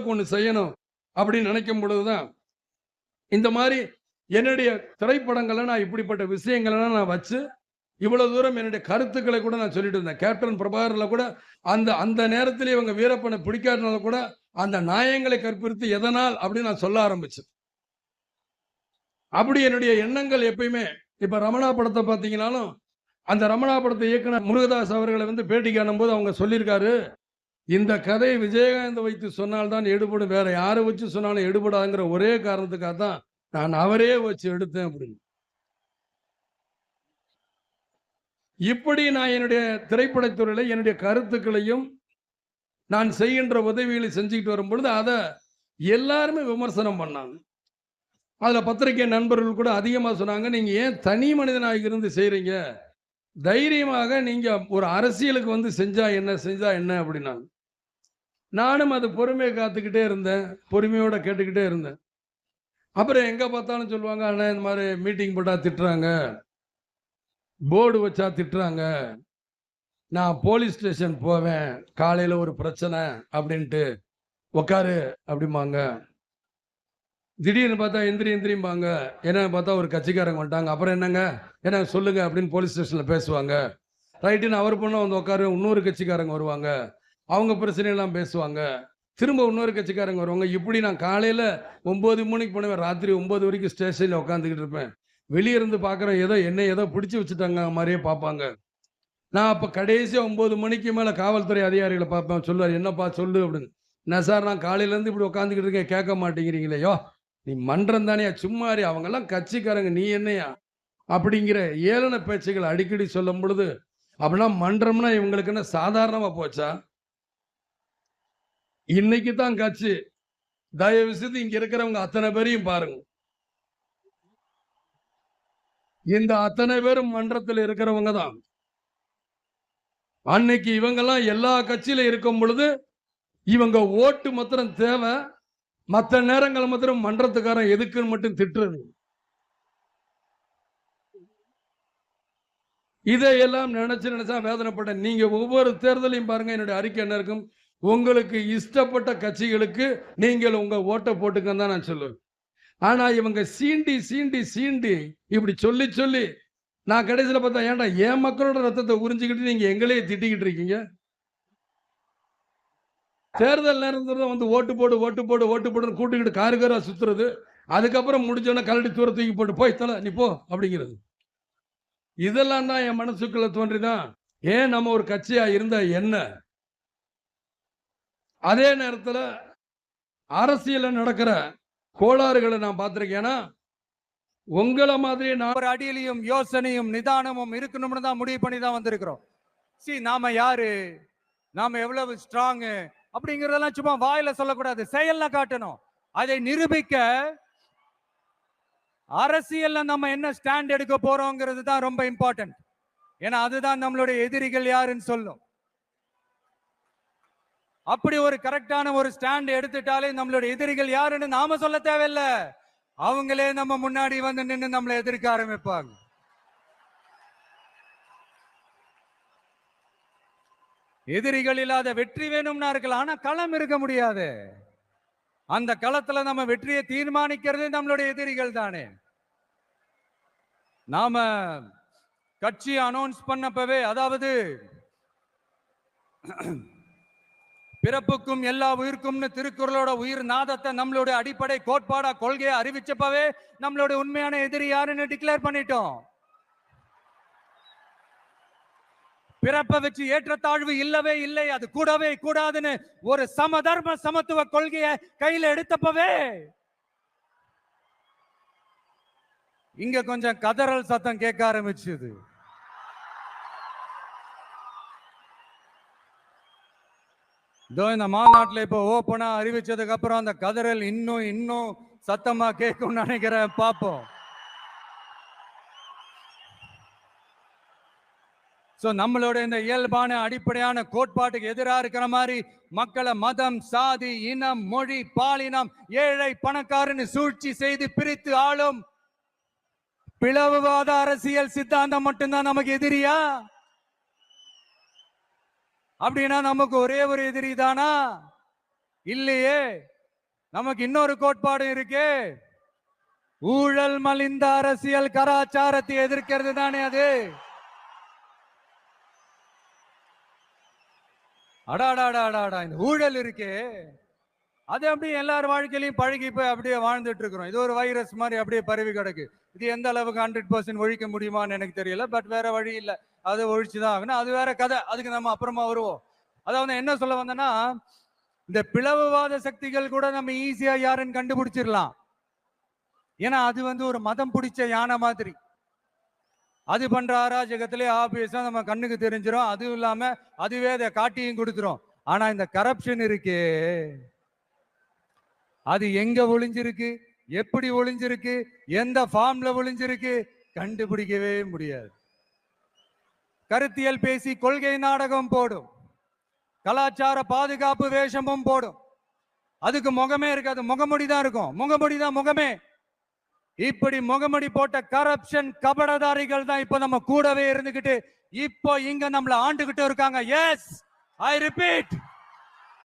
மக்களுக்கு ஒண்ணு செய்யணும் அப்படின்னு நினைக்கும் பொழுதுதான் இந்த மாதிரி என்னுடைய திரைப்படங்களை நான் இப்படிப்பட்ட விஷயங்களை நான் வச்சு இவ்வளவு தூரம் என்னுடைய கருத்துக்களை கூட நான் சொல்லிட்டு இருந்தேன். கேப்டன் பிரபாகர்ல கூட அந்த அந்த நேரத்திலே இவங்க வீரப்பனை பிடிக்காதனால கூட அந்த நியாயங்களை கற்பித்து எதனால் அப்படின்னு நான் சொல்ல ஆரம்பிச்சேன். அப்படி என்னுடைய எண்ணங்கள் எப்பயுமே இப்ப ரமணா படத்தை பார்த்தீங்கன்னாலும் அந்த ரமணா படத்தை இயக்குனர் முருகதாஸ் அவர்களை வந்து பேட்டி காணும் போது அவங்க சொல்லியிருக்காரு, இந்த கதையை விஜயகாந்த் வைத்து சொன்னால்தான் எடுபடும், வேற யாரை வச்சு சொன்னாலும் எடுபடாங்கிற ஒரே காரணத்துக்காக தான் நான் அவரே வச்சு எடுத்தேன் அப்படின்னு. இப்படி நான் என்னுடைய திரைப்படத்துறையில என்னுடைய கருத்துக்களையும் நான் செய்கின்ற உதவிகளை செஞ்சுக்கிட்டு வரும் பொழுது அதை எல்லாருமே விமர்சனம் பண்ணாங்க. அதுல பத்திரிகை நண்பர்கள் கூட அதிகமா சொன்னாங்க, நீங்க ஏன் தனி மனிதனாக இருந்து செய்றீங்க, தைரியமாக நீங்க ஒரு அரசியலுக்கு வந்து செஞ்சா என்ன அப்படின்னாங்க. நானும் அது பொறுமையை காத்துக்கிட்டே இருந்தேன், பொறுமையோட கேட்டுக்கிட்டே இருந்தேன். அப்புறம் எங்க பார்த்தாலும் சொல்லுவாங்க, அண்ணா இந்த மாதிரி மீட்டிங் போட்டா திட்டுறாங்க, போர்டு வச்சா திட்டுறாங்க, நான் போலீஸ் ஸ்டேஷன் போவேன் காலையில ஒரு பிரச்சனை அப்படின்ட்டு உக்காரு அப்படிம்பாங்க. திடீர்னு பார்த்தா எந்திரிம்பாங்க. என்ன பார்த்தா ஒரு கட்சிக்காரங்க வந்துட்டாங்க, அப்புறம் என்னங்க என்ன சொல்லுங்க அப்படின்னு போலீஸ் ஸ்டேஷன்ல பேசுவாங்க. ரைட்டுன்னு அவர் பொண்ணு வந்து உட்காரு, இன்னொரு கட்சிக்காரங்க வருவாங்க, அவங்க பிரச்சனையெல்லாம் பேசுவாங்க, திரும்ப இன்னொரு கட்சிக்காரங்க வருவாங்க. இப்படி நான் காலையில 9 மணிக்கு போனேன், ராத்திரி 9 வரைக்கும் ஸ்டேஷன்ல உட்காந்துக்கிட்டு இருப்பேன். வெளியே இருந்து பார்க்குறேன், ஏதோ பிடிச்சி வச்சுட்டாங்க மாதிரியே பார்ப்பாங்க. நான் அப்போ கடைசியா 9 மணிக்கு மேலே காவல்துறை அதிகாரிகளை பார்ப்பேன். சொல்லுவார், என்னப்பா சொல்லு அப்படின்னு. என்ன சார், நான் காலையிலேருந்து இப்படி உட்காந்துக்கிட்டு இருக்கேன், கேட்க மாட்டேங்கிறீங்களேயோ, நீ மன்றம் தானே, சும்மாரி, அவங்கெல்லாம் கட்சிக்காரங்க, நீ என்னையா அப்படிங்கிற ஏளன பேச்சுகள் அடிக்கடி சொல்லும் பொழுது, அப்படின்னா மன்றம்னா இவங்களுக்கு என்ன சாதாரணமா போச்சா? இன்னைக்கு தான் கட்சி. தயவு செய்து இங்க இருக்கிறவங்க அத்தனை பேரையும் பாருங்க, இந்த அத்தனை பேரும் மன்றத்தில் இருக்கிறவங்க தான். அன்னைக்கு இவங்கெல்லாம் எல்லா கட்சியில இருக்கும் பொழுது இவங்க ஓட்டு மாத்திரம் தேவை, மற்ற நேரங்கள் மாத்திரம் மன்றத்துக்காரன் எதுக்குன்னு மட்டும் திட்டுறது. இதையெல்லாம் நினைச்சா வேதனைப்பட்டேன். நீங்க ஒவ்வொரு தேர்தலையும் பாருங்க, என்னுடைய அறிக்கை என்ன இருக்கும், உங்களுக்கு இஷ்டப்பட்ட கட்சிகளுக்கு நீங்கள் உங்க ஓட்டை போட்டுக்கன்னு தான் நான் சொல்லுவேன். ஆனா இவங்க சீண்டி இப்படி சொல்லி நான் கடைசியில் பார்த்தா, ஏன்டா என் மக்களோட ரத்தத்தை உறிஞ்சிக்கிட்டு நீங்க எங்களையே திட்டிக்கிட்டு இருக்கீங்க? தேர்தல் நேரத்தில் வந்து ஓட்டு போடுன்னு கூட்டுக்கிட்டு காருக்காரா சுத்துறது, அதுக்கப்புறம் முடிஞ்சோன்னா கலட்டி தூர தூக்கி போட்டு போய் தலை நீ போ அப்படிங்கிறது. இதெல்லாம் தான் என் மனசுக்குள்ள தோன்றிதான், ஏன் நம்ம ஒரு கட்சியா இருந்தா என்ன? அதே நேரத்தில் அரசியல நடக்கிற கோளாறுகளை நான் பார்த்திருக்கேன். உங்களை மாதிரி நான் ஒரு அடியிலையும் யோசனையும் நிதானமும் இருக்கணும்னு தான் முடிவு பண்ணி தான் வந்திருக்கிறோம். நாம யாரு, நாம எவ்வளவு ஸ்ட்ராங் அப்படிங்கறதெல்லாம் சும்மா வாயில சொல்லக்கூடாது, செயல்ல காட்டணும். அதை நிரூபிக்க அரசியல்ல நம்ம என்ன ஸ்டாண்ட் எடுக்க போறோங்கிறது தான் ரொம்ப இம்பார்ட்டன்ட். ஏன்னா அதுதான் நம்மளுடைய எதிரிகள் யாருன்னு சொல்லும். அப்படி ஒரு கரெக்டான ஒரு ஸ்டாண்ட் எடுத்துட்டாலே நம்மளுடைய எதிரிகள் யாருன்னு நாம சொல்ல தேவையில்லை, அவங்களே நம்ம முன்னாடி வந்து நின்று நம்மளை எதிர்க்க ஆரம்பிப்பாங்க. எதிரிகள் இல்லாத வெற்றி வேணும்னா இருக்கலாம், ஆனா களம் இருக்க முடியாது. அந்த களத்துல நம்ம வெற்றியை தீர்மானிக்கிறது நம்மளுடைய எதிரிகள் தானே. நாம கட்சி அனௌன்ஸ் பண்ணப்பவே, அதாவது பிறப்புக்கும் எல்லா உயிருக்கும்னு திருக்குறளோட உயிர் நாதத்தை நம்மளுடைய அடிப்படை கோட்பாடா கொள்கையை அறிவிச்சப்பவே நம்மளுடைய உண்மையான எதிரி யாருன்னு டிக்ளேர் பண்ணிட்டோம். பிறப்பை வச்சு ஏற்றத்தாழ்வு இல்லவே இல்லை, அது கூடவே கூடாதுன்னு ஒரு சமதர்ம சமத்துவ கொள்கையை கையில எடுத்தப்பவே இங்க கொஞ்சம் கதறல் சத்தம் கேட்க ஆரம்பிச்சது. இந்த மாநாட்டில் இப்போ ஓப்பனா அறிவிச்சதுக்கு அப்புறம் அந்த கதறல் இன்னும் சத்தமா கேட்கும் நினைக்கிறேன். பார்ப்போம். நம்மளோட இந்த இயல்பான அடிப்படையான கோட்பாட்டுக்கு எதிராக இருக்கிற மாதிரி மக்களை மதம், சாதி, இனம், மொழி, பாலினம், ஏழை பணக்காரன்னு சூழ்ச்சி செய்து பிரித்து ஆளும் பிளவுவாத அரசியல் சித்தாந்தம் மட்டும்தான் நமக்கு எதிரியா? அப்படின்னா நமக்கு ஒரே ஒரு எதிரி தானா? இல்லையே. நமக்கு இன்னொரு கோட்பாடு இருக்கு. ஊழல் மலிந்த அரசியல் கலாச்சாரத்தை எதிர்க்கிறது தானே அது. அடாடாடாடாடா, இந்த ஊழல் இருக்கே, அது அப்படியே எல்லார் வாழ்க்கையிலையும் பழகி போய் அப்படியே வாழ்ந்துட்டு இருக்கிறோம். இது ஒரு வைரஸ் மாதிரி அப்படியே பரவி கிடக்கு. இது எந்த அளவுக்கு 100% ஒழிக்க முடியுமான்னு எனக்கு தெரியல. பட் வேற வழி இல்லை, அதை ஒழிச்சுதான் ஆகணும். அது வேற கதை, அதுக்கு நம்ம அப்புறமா வருவோம். அதாவது என்ன சொல்ல வந்தேன்னா, இந்த பிளவுவாத சக்திகள் கூட நம்ம ஈஸியா யாருன்னு கண்டுபிடிச்சிடலாம். ஏன்னா அது வந்து ஒரு மதம் பிடிச்ச யானை மாதிரி. அது பண்ற அராஜகத்திலே ஆபியஸா நம்ம கண்ணுக்கு தெரிஞ்சிடும். அதுவும் இல்லாம அதுவே அதை காட்டியும் கொடுத்துரும். ஆனா இந்த கரப்ஷன் இருக்கே, அது எங்க ஒளிஞ்சிருக்கு, எப்படி ஒளிஞ்சிருக்கு, எந்த ஃபார்ம்ல ஒளிஞ்சிருக்கு, கண்டுபிடிக்கவே முடியாது. கருத்தியல் பேசி கொள்கை நாடகம் போடும், கலாச்சார பாதுகாப்பு வேஷமும் போடும். அதுக்கு முகமே இருக்காது, முகமுடி தான் இருக்கும். முகமுடி தான் முகமே. இப்படி முகமுடி போட்ட கரப்ஷன் கபடதாரிகள் தான் இப்ப நம்ம கூடவே இருந்துகிட்டு இப்போ இங்க நம்மள ஆண்டுகிட்டு இருக்காங்க. S, I repeat,